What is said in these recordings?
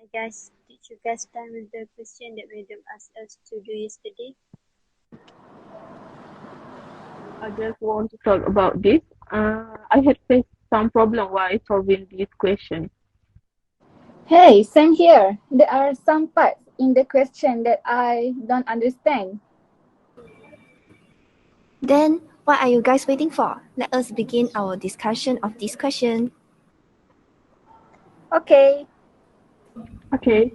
Hi guys, did you guys done with the question that Madam asked us to do yesterday? I just want to talk about this. I had faced some problem while solving this question. Hey, same here. There are some parts in the question that I don't understand. Then, what are you guys waiting for? Let us begin our discussion of this question. Okay. Okay,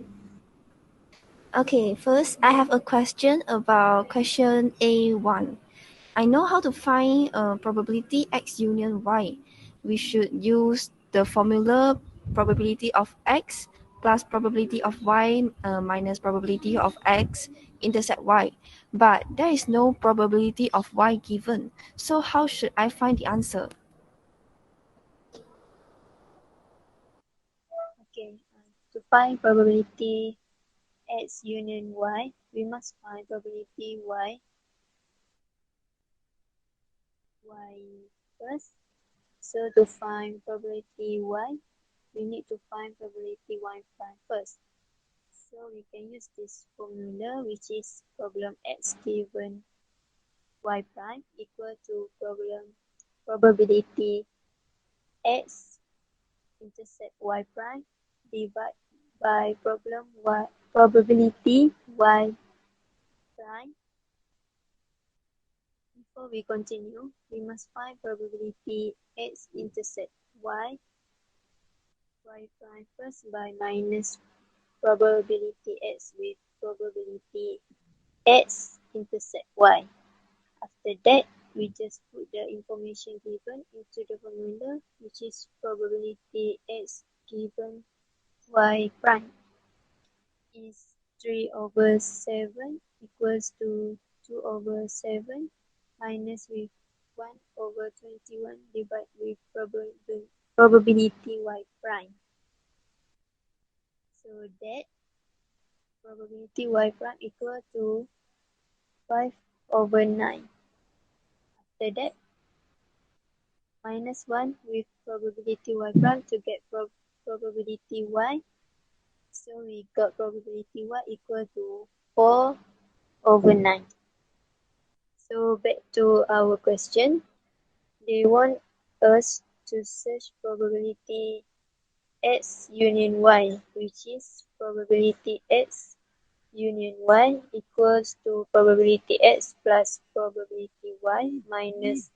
Okay, first I have a question about question A1. I know how to find probability x union y. We should use the formula probability of x plus probability of y minus probability of x intersect y. But there is no probability of y given. So how should I find the answer? Okay, to find probability x union y, we must find probability y first. So to find probability y, we need to find probability y prime first. So we can use this formula, which is problem x given y prime equal to probability x intersect y prime divided by probability y prime. Before we continue, we must find probability x intersect y prime first by minus probability x with probability x intersect y. After that, we just put the information given into the formula, which is probability x given y prime is 3 over 7 equals to 2 over 7 minus with 1 over 21 divided with probability y prime. So that probability y prime equal to 5 over 9. After that, minus 1 with probability y prime to get probability y. So we got probability y equal to 4 over 9. So back to our question. They want us to search probability x union y, which is probability x union y equals to probability x plus probability y minus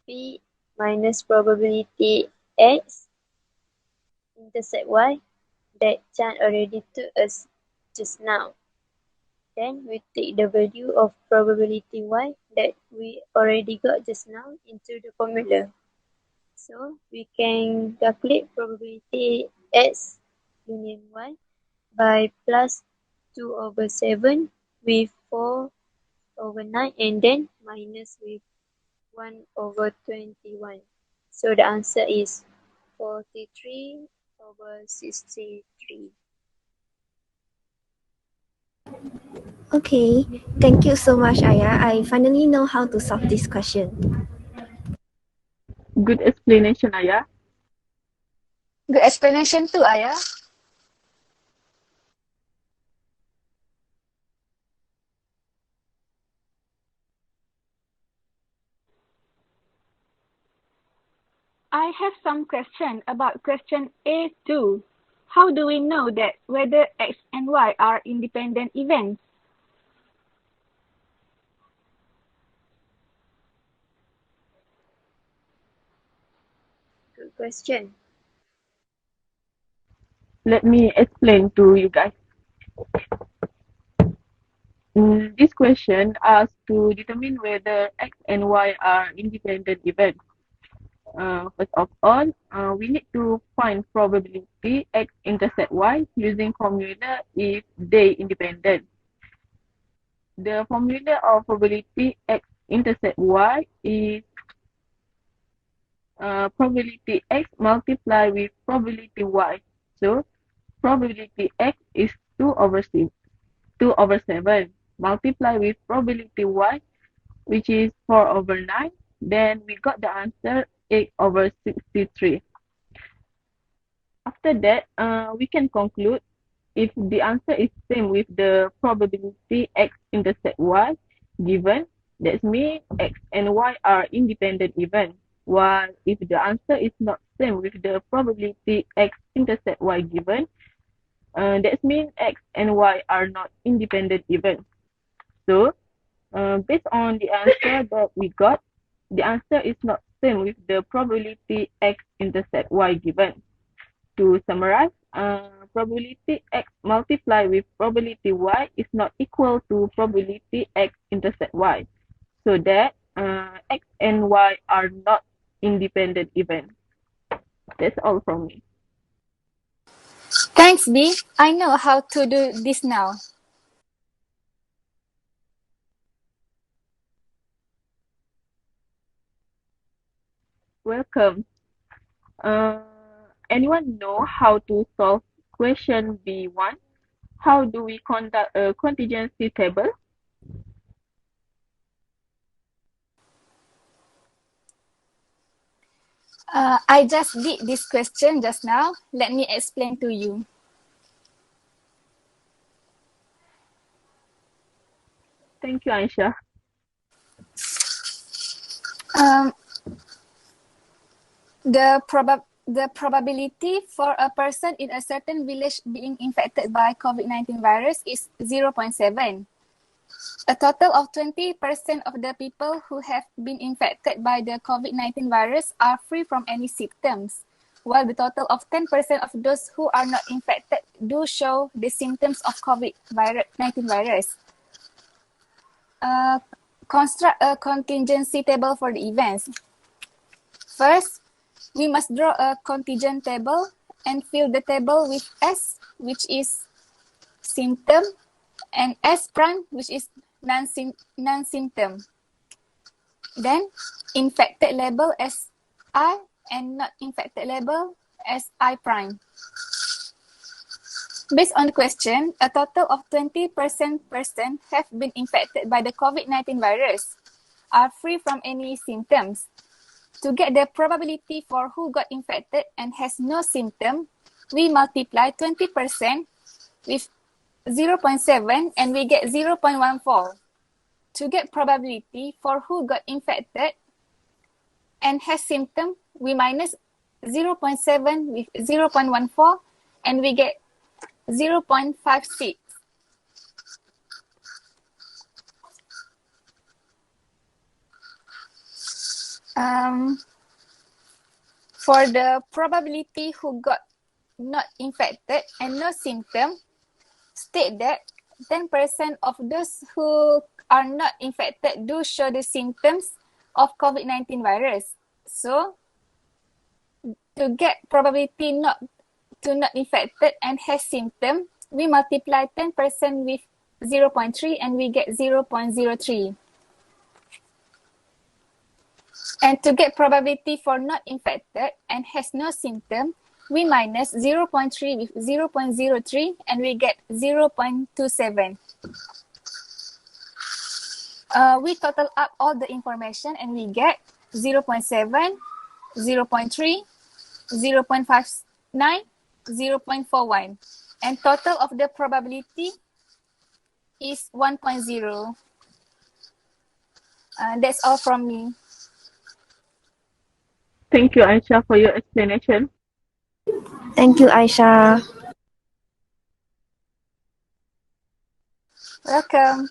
p minus probability x intersect y that Chan already took us just now. Then we take the value of probability y that we already got just now into the formula. So we can calculate probability x union y by plus 2 over 7 with 4 over 9 and then minus with 1 over 21. So the answer is 43 over 63. Okay, thank you so much, Aya. I finally know how to solve this question. good explanation, Aya. Good explanation too, Aya. I have some question about question A2. How do we know that whether X and Y are independent events? Good question. Let me explain to you guys. This question asks to determine whether X and Y are independent events. First of all, we need to find probability X intersect Y using formula if they independent. The formula of probability X intersect Y is probability X multiplied with probability Y. So probability X is 2 over 6, 2 over 7 multiplied with probability Y, which is 4 over 9. Then we got the answer 8 over 63. After that, we can conclude if the answer is same with the probability x intersect y given, that means x and y are independent event. While if the answer is not same with the probability x intersect y given, that means x and y are not independent event. So, based on the answer that we got, the answer is not same with the probability x intersect y given. To summarize, probability x multiplied with probability y is not equal to probability x intersect y. So that x and y are not independent events. That's all from me. Thanks, B. I know how to do this now. Welcome. Uh, Anyone know how to solve question B1? How do we conduct a contingency table? I just did this question just now. Let me explain to you. Thank you, Aisha. The probability for a person in a certain village being infected by COVID-19 virus is 0.7. A total of 20% of the people who have been infected by the COVID-19 virus are free from any symptoms, while the total of 10% of those who are not infected do show the symptoms of COVID-19 virus. Construct a contingency table for the events. First, we must draw a contingent table and fill the table with S, which is symptom, and S prime, which is non-symptom. Then, infected label as I and not infected label as I prime. Based on the question, a total of 20% person have been infected by the COVID-19 virus, are free from any symptoms. To get the probability for who got infected and has no symptom, we multiply 20% with 0.7 and we get 0.14. To get probability for who got infected and has symptom, we minus 0.7 with 0.14 and we get 0.56. For the probability who got not infected and no symptom, state that 10% of those who are not infected do show the symptoms of COVID-19 virus. So, to get probability not infected and has symptom, we multiply 10% with 0.3 and we get 0.03. And to get probability for not infected and has no symptom, we minus 0.3 with 0.03 and we get 0.27. We total up all the information and we get 0.7, 0.3, 0.59, 0.41. And total of the probability is 1.0. That's all from me. Thank you, Aisha, for your explanation. Thank you, Aisha. Welcome.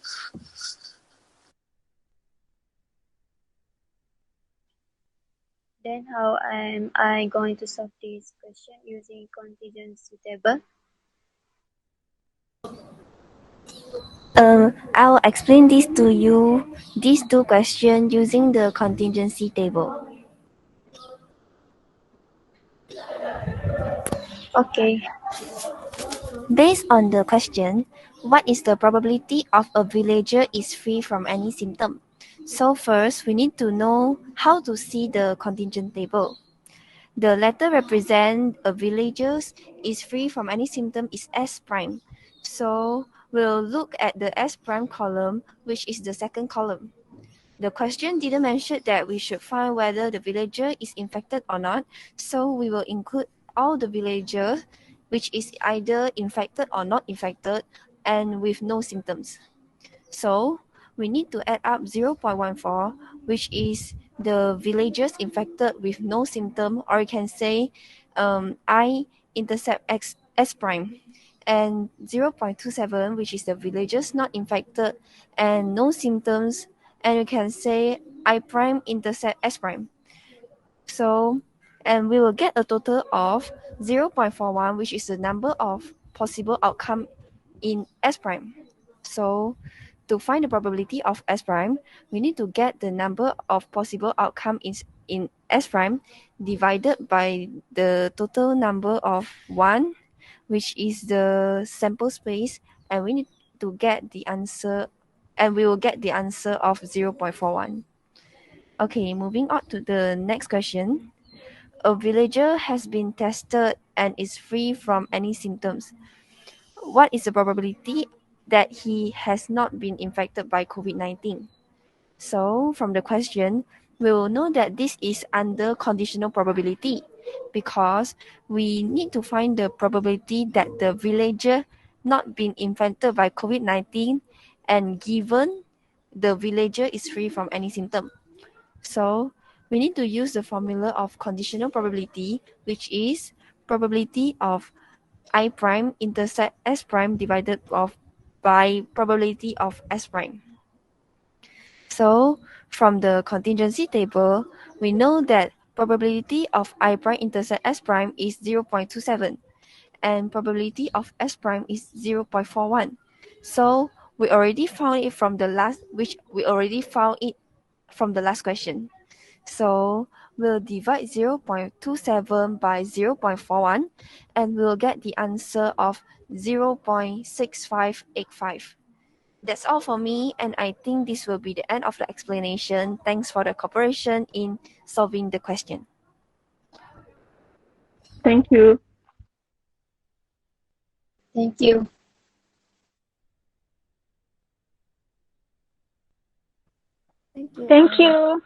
Then how am I going to solve this question using contingency table? I'll explain this to you, these two questions using the contingency table. Okay. Based on the question, what is the probability of a villager is free from any symptom? So first, we need to know how to see the contingent table. The letter represent a villager is free from any symptom is S prime. So we'll look at the S prime column, which is the second column. The question didn't mention that we should find whether the villager is infected or not, so we will include all the villagers which is either infected or not infected and with no symptoms. So we need to add up 0.14, which is the villagers infected with no symptom, or you can say I intercept X S prime, and 0.27, which is the villagers not infected and no symptoms, and you can say I prime intercept S prime. So, and we will get a total of 0.41, which is the number of possible outcome in S prime. So, to find the probability of S prime, we need to get the number of possible outcome in S prime divided by the total number of 1, which is the sample space, and we need to get the answer, and we will get the answer of 0.41. Okay, moving on to the next question. A villager has been tested and is free from any symptoms. What is the probability that he has not been infected by COVID-19? So, from the question, we will know that this is under conditional probability because we need to find the probability that the villager not been infected by COVID-19 and given the villager is free from any symptom. So we need to use the formula of conditional probability, which is probability of I prime intersect S prime divided by probability of S prime. So from the contingency table, we know that probability of I prime intersect S prime is 0.27 and probability of S prime is 0.41. So we already found it from the last question. So we'll divide 0.27 by 0.41 and we'll get the answer of 0.6585. That's all for me, and I think this will be the end of the explanation. Thanks for the cooperation in solving the question. Thank you. Thank you. Thank you. Thank you.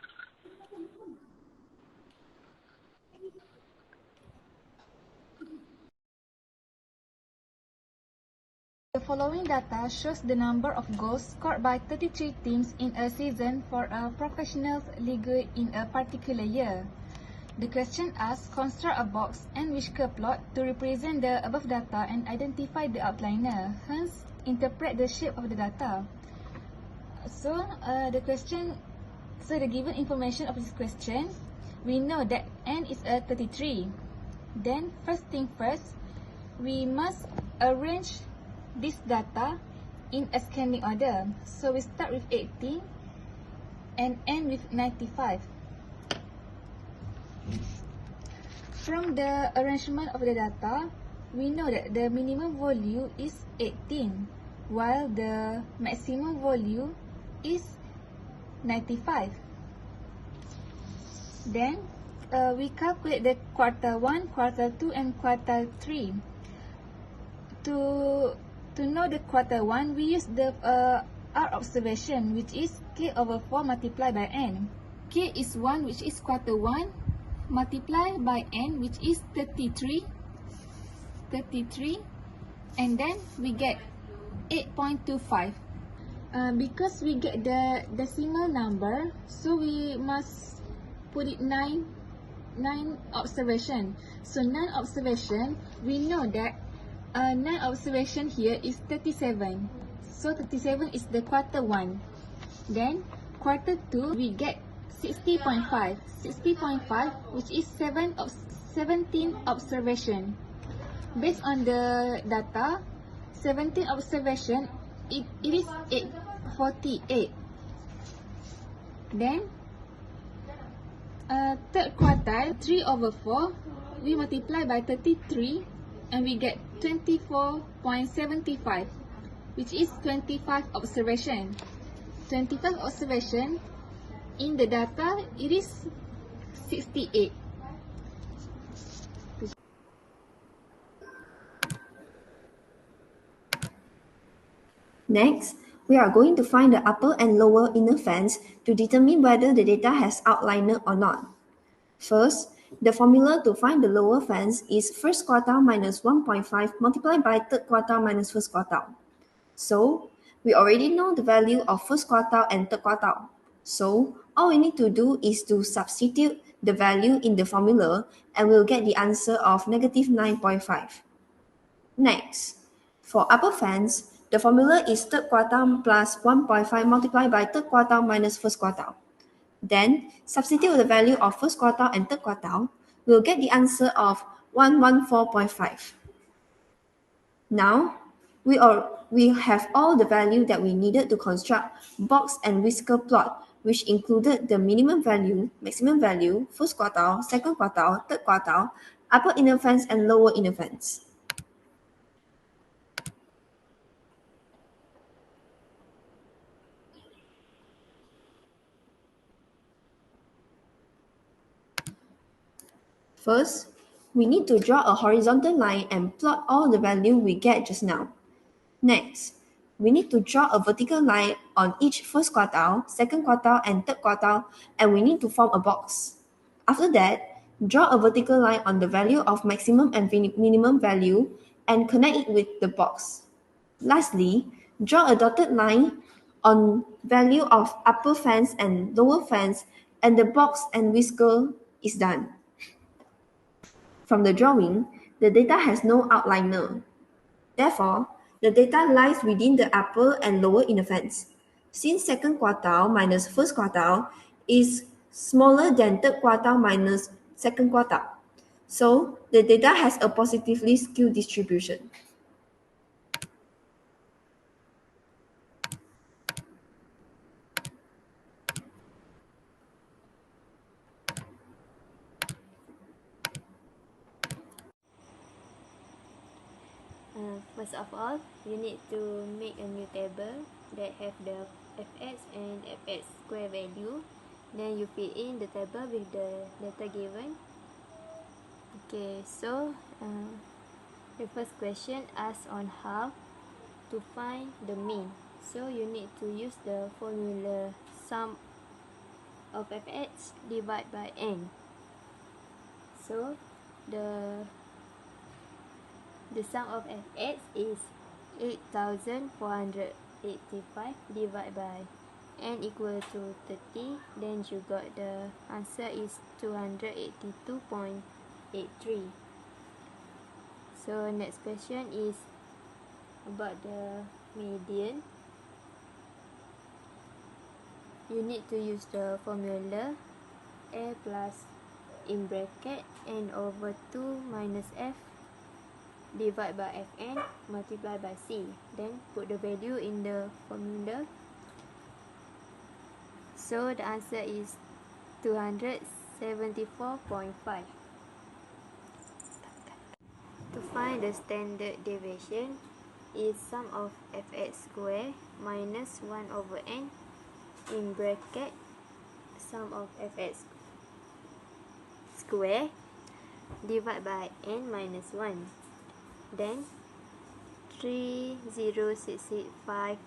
The following data shows the number of goals scored by 33 teams in a season for a professional league in a particular year. The question asks, construct a box and which curve plot to represent the above data and identify the outliner. Hence, interpret the shape of the data. So, the given information of this question, we know that n is a 33. Then, first thing first, we must arrange this data in ascending order. So we start with 18 and end with 95. From the arrangement of the data, we know that the minimum value is 18, while the maximum value is 95. Then we calculate the quarter 1, quarter 2 and quarter 3. To know the quarter 1, we use the R observation, which is K over 4 multiplied by N. K is 1, which is quarter 1, multiplied by N, which is 33, and then we get 8.25. Because we get the decimal number, so we must put it 9 observation. So 9 observation, we know that 9 observation here is 37. So 37 is the quarter 1. Then quarter 2, we get 60.5. 60.5, which is 17 observation. Based on the data, 17 observation, it is 848. Then third quartile, 3 over 4, we multiply by 33 and we get 24.75, which is 25 observation. 25 observation, in the data, it is 68. Next, we are going to find the upper and lower inner fence to determine whether the data has outliner or not. First, The formula to find the lower fence is first quartile minus 1.5 multiplied by third quartile minus first quartile. So, we already know the value of first quartile and third quartile. So, all we need to do is to substitute the value in the formula and we'll get the answer of negative 9.5. Next, for upper fence, the formula is third quartile plus 1.5 multiplied by third quartile minus first quartile. Then, substitute the value of first quartile and third quartile, we'll get the answer of 114.5. Now, we have all the value that we needed to construct box and whisker plot, which included the minimum value, maximum value, first quartile, second quartile, third quartile, upper inner fence, and lower inner fence. First, we need to draw a horizontal line and plot all the value we get just now. Next, we need to draw a vertical line on each first quartile, second quartile, and third quartile, and we need to form a box. After that, draw a vertical line on the value of maximum and minimum value and connect it with the box. Lastly, draw a dotted line on value of upper fence and lower fence, and the box and whisker is done. From the drawing, the data has no outliner. Therefore, the data lies within the upper and lower inner fence. Since second quartile minus first quartile is smaller than third quartile minus second quartile, so the data has a positively skewed distribution. First of all, you need to make a new table that have the fx and fx square value. Then you fill in the table with the data given. Okay, so the first question asks on how to find the mean. So you need to use the formula sum of fx divided by n. So the sum of fx is 8,485 divided by n equal to 30. Then you got the answer is 282.83. So next question is about the median. You need to use the formula a plus in bracket n over 2 minus f divided by fn multiplied by c. Then put the value in the formula. So the answer is 274.5. To find the standard deviation is sum of fx square minus 1 over n in bracket sum of fx square divided by n minus 1. Then 3068507.5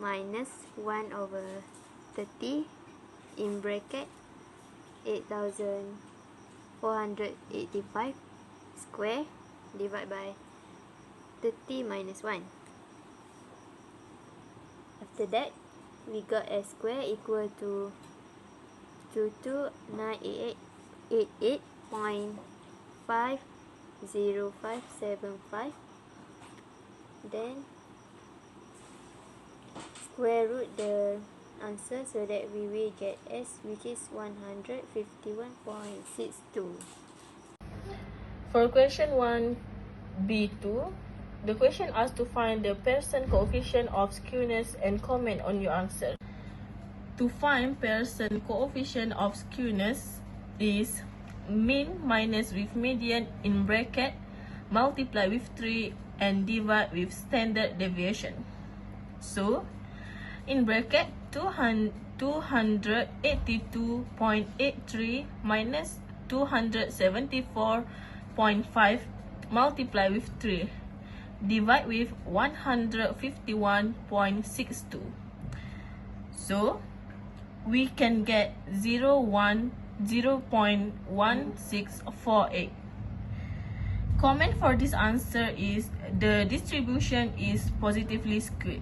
minus 1 over 30 in bracket 8,485 square divided by 30 minus 1. After that, we got s square equal to 22988.50575. Then square root the answer so that we will get s, which is 151.62. For question 1b2, the question asks to find the Pearson coefficient of skewness and comment on your answer. To find Pearson coefficient of skewness is mean minus with median in bracket, multiply with 3 and divide with standard deviation. So, in bracket 282.83 minus 274.5 multiply with 3 divide with 151.62. So we can get 0, 1, 0.1648. Comment for this answer is the distribution is positively skewed.